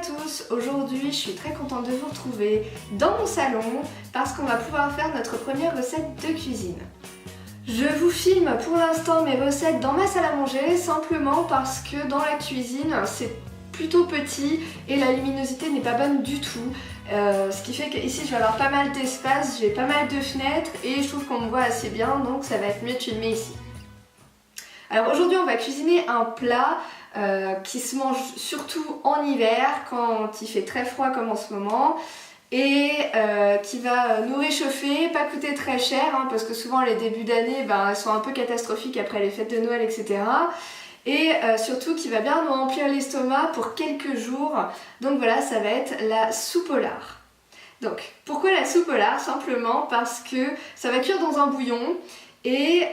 tous, aujourd'hui je suis très contente de vous retrouver dans mon salon parce qu'on va pouvoir faire notre première recette de cuisine. Je vous filme pour l'instant mes recettes dans ma salle à manger simplement parce que dans la cuisine c'est plutôt petit et la luminosité n'est pas bonne du tout. Ce qui fait qu'ici je vais avoir pas mal d'espace, j'ai pas mal de fenêtres et je trouve qu'on me voit assez bien, donc ça va être mieux de filmer ici. Alors aujourd'hui on va cuisiner un plat qui se mange surtout en hiver quand il fait très froid comme en ce moment et qui va nous réchauffer, pas coûter très cher hein, parce que souvent les débuts d'année elles sont un peu catastrophiques après les fêtes de Noël etc. Et surtout qui va bien nous remplir l'estomac pour quelques jours. Donc voilà, ça va être la soupe au lard. Donc pourquoi la soupe au lard? Simplement parce que ça va cuire dans un bouillon. Et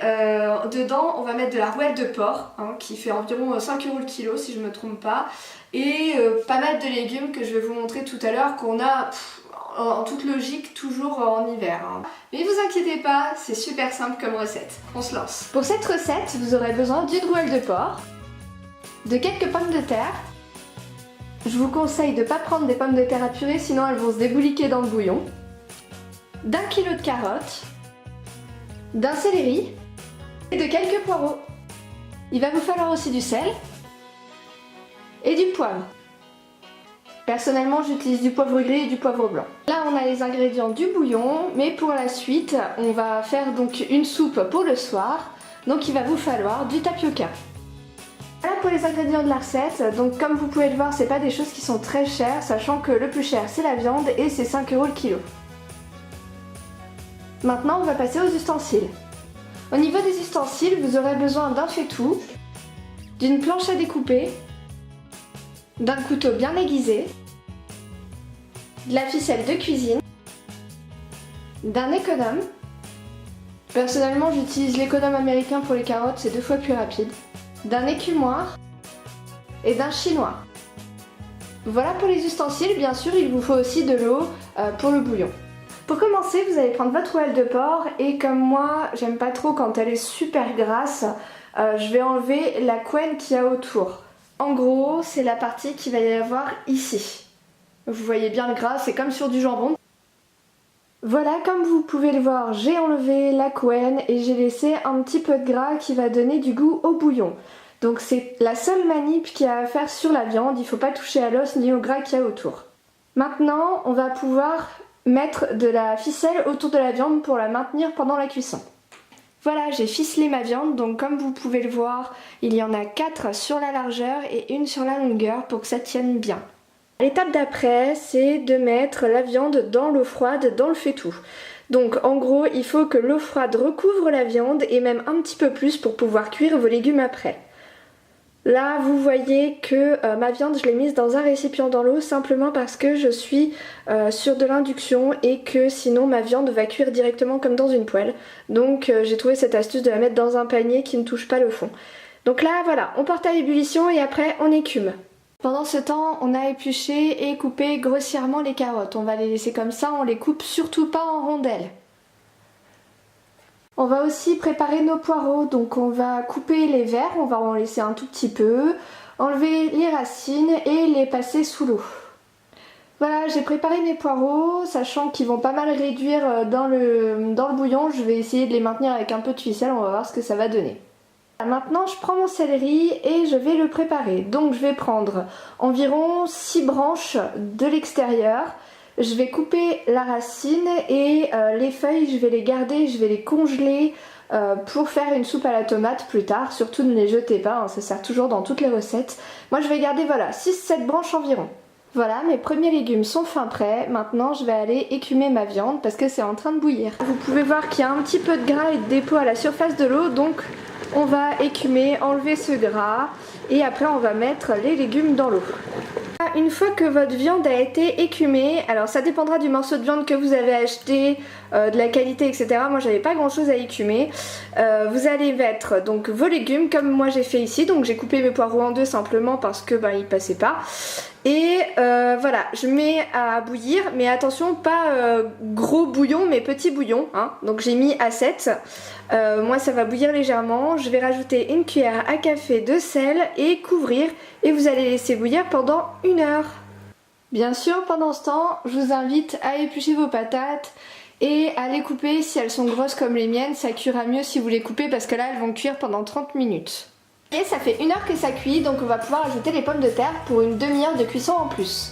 dedans on va mettre de la rouelle de porc hein, qui fait environ 5 € le kilo si je ne me trompe pas. Et pas mal de légumes que je vais vous montrer tout à l'heure qu'on a en toute logique toujours en hiver. Hein. Mais ne vous inquiétez pas, c'est super simple comme recette. On se lance. Pour cette recette, vous aurez besoin d'une rouelle de porc, de quelques pommes de terre. Je vous conseille de ne pas prendre des pommes de terre à purée sinon elles vont se débouliquer dans le bouillon. D'un kilo de carottes, d'un céleri et de quelques poireaux. Il va vous falloir aussi du sel et du poivre. Personnellement j'utilise du poivre gris et du poivre blanc. Là on a les ingrédients du bouillon, mais pour la suite on va faire donc une soupe pour le soir. Donc il va vous falloir du tapioca. Voilà pour les ingrédients de la recette. Donc comme vous pouvez le voir c'est pas des choses qui sont très chères, sachant que le plus cher c'est la viande et c'est 5 € le kilo. Maintenant on va passer aux ustensiles. Au niveau des ustensiles, vous aurez besoin d'un faitout, d'une planche à découper, d'un couteau bien aiguisé, de la ficelle de cuisine, d'un économe. Personnellement j'utilise l'économe américain pour les carottes, c'est 2 fois plus rapide, d'un écumoire et d'un chinois. Voilà pour les ustensiles, bien sûr il vous faut aussi de l'eau pour le bouillon. Pour commencer, vous allez prendre votre rouelle de porc et comme moi, j'aime pas trop quand elle est super grasse, je vais enlever la couenne qu'il y a autour. En gros, c'est la partie qu'il va y avoir ici. Vous voyez bien le gras, c'est comme sur du jambon. Voilà, comme vous pouvez le voir, j'ai enlevé la couenne et j'ai laissé un petit peu de gras qui va donner du goût au bouillon. Donc c'est la seule manip qu'il y a à faire sur la viande, il ne faut pas toucher à l'os ni au gras qu'il y a autour. Maintenant, on va pouvoir mettre de la ficelle autour de la viande pour la maintenir pendant la cuisson. Voilà, j'ai ficelé ma viande, donc comme vous pouvez le voir, il y en a 4 sur la largeur et une sur la longueur pour que ça tienne bien. L'étape d'après, c'est de mettre la viande dans l'eau froide, dans le faitout. Donc en gros, il faut que l'eau froide recouvre la viande et même un petit peu plus pour pouvoir cuire vos légumes après. Là, vous voyez que ma viande, je l'ai mise dans un récipient dans l'eau simplement parce que je suis sur de l'induction et que sinon ma viande va cuire directement comme dans une poêle. Donc j'ai trouvé cette astuce de la mettre dans un panier qui ne touche pas le fond. Donc là, voilà, on porte à ébullition et après on écume. Pendant ce temps, on a épluché et coupé grossièrement les carottes. On va les laisser comme ça, on les coupe surtout pas en rondelles. On va aussi préparer nos poireaux, donc on va couper les verres, on va en laisser un tout petit peu, enlever les racines et les passer sous l'eau. Voilà, j'ai préparé mes poireaux, sachant qu'ils vont pas mal réduire dans le bouillon, je vais essayer de les maintenir avec un peu de ficelle, on va voir ce que ça va donner. Maintenant je prends mon céleri et je vais le préparer, donc je vais prendre environ 6 branches de l'extérieur. Je vais couper la racine et les feuilles je vais les garder, je vais les congeler pour faire une soupe à la tomate plus tard. Surtout ne les jetez pas, hein, ça sert toujours dans toutes les recettes. Moi je vais garder voilà 6-7 branches environ. Voilà, mes premiers légumes sont fin prêts. Maintenant je vais aller écumer ma viande parce que c'est en train de bouillir. Vous pouvez voir qu'il y a un petit peu de gras et de dépôt à la surface de l'eau, donc on va écumer, enlever ce gras et après on va mettre les légumes dans l'eau. Une fois que votre viande a été écumée, alors ça dépendra du morceau de viande que vous avez acheté, de la qualité etc. Moi j'avais pas grand chose à écumer. Vous allez mettre donc vos légumes comme moi j'ai fait ici, donc j'ai coupé mes poireaux en deux simplement parce que ils passaient pas. Et voilà, je mets à bouillir, mais attention pas gros bouillon mais petit bouillon, hein. Donc j'ai mis à 7. Moi ça va bouillir légèrement, je vais rajouter une cuillère à café de sel et couvrir et vous allez laisser bouillir pendant 1 heure. Bien sûr, pendant ce temps, je vous invite à éplucher vos patates et à les couper si elles sont grosses comme les miennes. Ça cuira mieux si vous les coupez parce que là, elles vont cuire pendant 30 minutes. Et ça fait 1 heure que ça cuit, donc on va pouvoir ajouter les pommes de terre pour une demi-heure de cuisson en plus.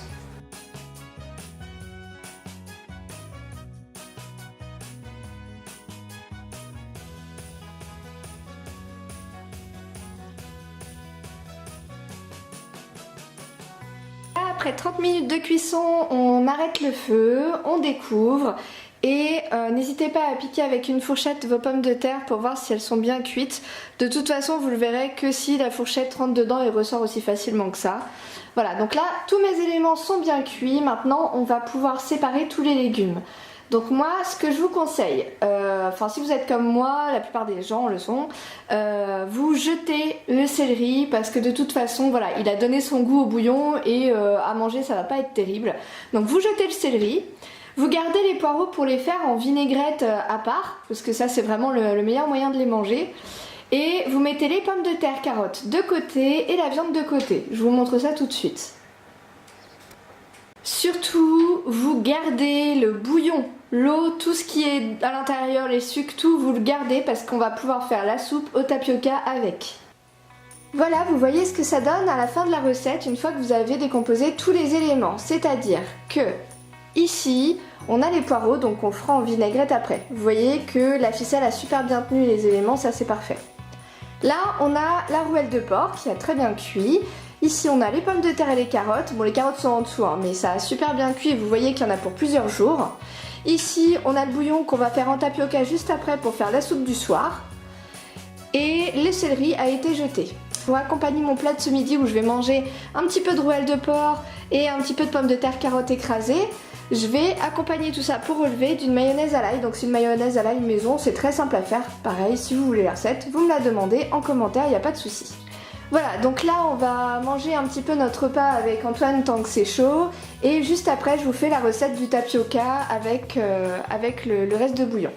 Après 30 minutes de cuisson, on arrête le feu, on découvre et n'hésitez pas à piquer avec une fourchette vos pommes de terre pour voir si elles sont bien cuites. De toute façon, vous le verrez que si la fourchette rentre dedans et ressort aussi facilement que ça. Voilà, donc là, tous mes éléments sont bien cuits. Maintenant, on va pouvoir séparer tous les légumes. Donc moi, ce que je vous conseille, si vous êtes comme moi, la plupart des gens le sont, vous jetez le céleri parce que de toute façon, voilà, il a donné son goût au bouillon et à manger, ça va pas être terrible. Donc vous jetez le céleri, vous gardez les poireaux pour les faire en vinaigrette à part, parce que ça c'est vraiment le meilleur moyen de les manger. Et vous mettez les pommes de terre, carottes de côté et la viande de côté. Je vous montre ça tout de suite. Surtout, vous gardez le bouillon, l'eau, tout ce qui est à l'intérieur, les sucres, tout, vous le gardez parce qu'on va pouvoir faire la soupe au tapioca avec. Voilà, vous voyez ce que ça donne à la fin de la recette une fois que vous avez décomposé tous les éléments. C'est-à-dire que ici, on a les poireaux, donc on fera en vinaigrette après. Vous voyez que la ficelle a super bien tenu les éléments, ça c'est parfait. Là, on a la rouelle de porc qui a très bien cuit. Ici on a les pommes de terre et les carottes. Bon, les carottes sont en dessous, hein, mais ça a super bien cuit et vous voyez qu'il y en a pour plusieurs jours. Ici on a le bouillon qu'on va faire en tapioca juste après pour faire la soupe du soir. Et le céleri a été jeté. Pour accompagner mon plat de ce midi où je vais manger un petit peu de rouelle de porc et un petit peu de pommes de terre carottes écrasées, je vais accompagner tout ça pour relever d'une mayonnaise à l'ail. Donc c'est une mayonnaise à l'ail maison, c'est très simple à faire. Pareil, si vous voulez la recette, vous me la demandez en commentaire, il n'y a pas de souci. Voilà, donc là on va manger un petit peu notre repas avec Antoine tant que c'est chaud. Et juste après je vous fais la recette du tapioca avec le reste de bouillon.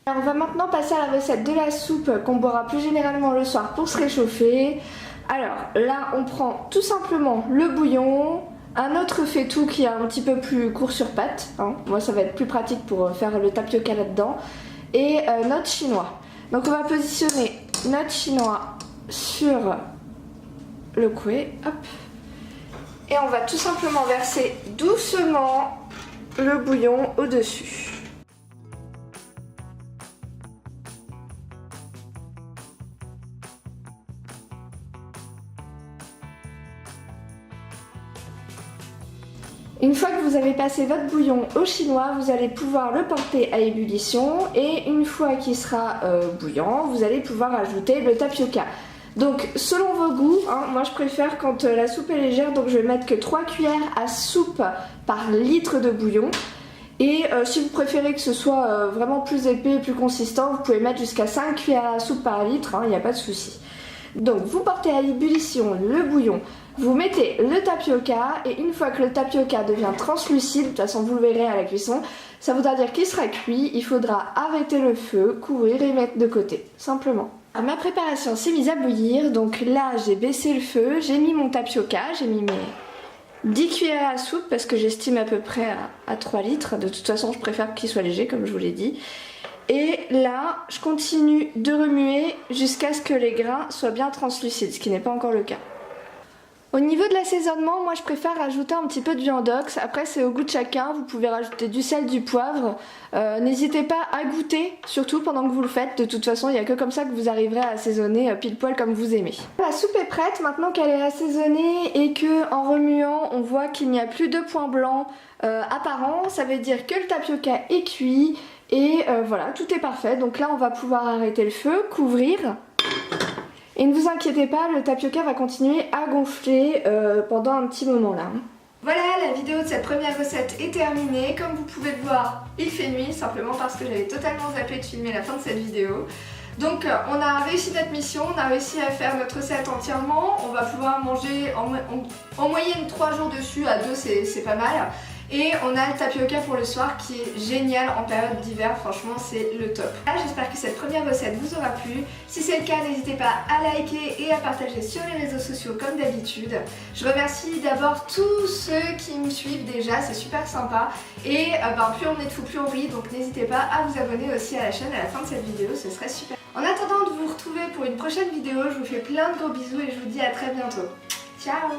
Alors on va maintenant passer à la recette de la soupe qu'on boira plus généralement le soir pour se réchauffer. Alors là on prend tout simplement le bouillon, un autre faitout qui est un petit peu plus court sur pattes, hein. Moi ça va être plus pratique pour faire le tapioca là-dedans. Et notre chinois. Donc on va positionner notre chinois sur le couet, hop. Et on va tout simplement verser doucement le bouillon au-dessus. Une fois que vous avez passé votre bouillon au chinois, vous allez pouvoir le porter à ébullition et une fois qu'il sera bouillant, vous allez pouvoir ajouter le tapioca. Donc selon vos goûts, hein, moi je préfère quand la soupe est légère, donc je vais mettre que 3 cuillères à soupe par litre de bouillon. Et si vous préférez que ce soit vraiment plus épais et plus consistant, vous pouvez mettre jusqu'à 5 cuillères à soupe par litre, il n'y a pas de souci. Donc vous portez à ébullition le bouillon, vous mettez le tapioca et une fois que le tapioca devient translucide, de toute façon vous le verrez à la cuisson, ça voudra dire qu'il sera cuit, il faudra arrêter le feu, couvrir et mettre de côté, simplement. Alors, ma préparation s'est mise à bouillir, donc là j'ai baissé le feu, j'ai mis mon tapioca, j'ai mis mes 10 cuillères à soupe parce que j'estime à peu près à 3 litres, de toute façon je préfère qu'il soit léger comme je vous l'ai dit. Et là, je continue de remuer jusqu'à ce que les grains soient bien translucides, ce qui n'est pas encore le cas. Au niveau de l'assaisonnement, moi je préfère rajouter un petit peu de viandox. Après c'est au goût de chacun, vous pouvez rajouter du sel, du poivre. N'hésitez pas à goûter, surtout pendant que vous le faites. De toute façon, il n'y a que comme ça que vous arriverez à assaisonner pile poil comme vous aimez. La soupe est prête, maintenant qu'elle est assaisonnée et que en remuant, on voit qu'il n'y a plus de points blancs apparents. Ça veut dire que le tapioca est cuit. Et voilà, tout est parfait. Donc là, on va pouvoir arrêter le feu, couvrir. Et ne vous inquiétez pas, le tapioca va continuer à gonfler pendant un petit moment là. Voilà, la vidéo de cette première recette est terminée. Comme vous pouvez le voir, il fait nuit, simplement parce que j'avais totalement zappé de filmer la fin de cette vidéo. Donc on a réussi notre mission, on a réussi à faire notre recette entièrement. On va pouvoir manger en moyenne 3 jours dessus, à 2 c'est pas mal. Et on a le tapioca pour le soir qui est génial en période d'hiver, franchement c'est le top. J'espère que cette première recette vous aura plu. Si c'est le cas, n'hésitez pas à liker et à partager sur les réseaux sociaux comme d'habitude. Je remercie d'abord tous ceux qui me suivent déjà, c'est super sympa. Et plus on est de fous, plus on rit, donc n'hésitez pas à vous abonner aussi à la chaîne à la fin de cette vidéo, ce serait super. En attendant de vous retrouver pour une prochaine vidéo, je vous fais plein de gros bisous et je vous dis à très bientôt. Ciao!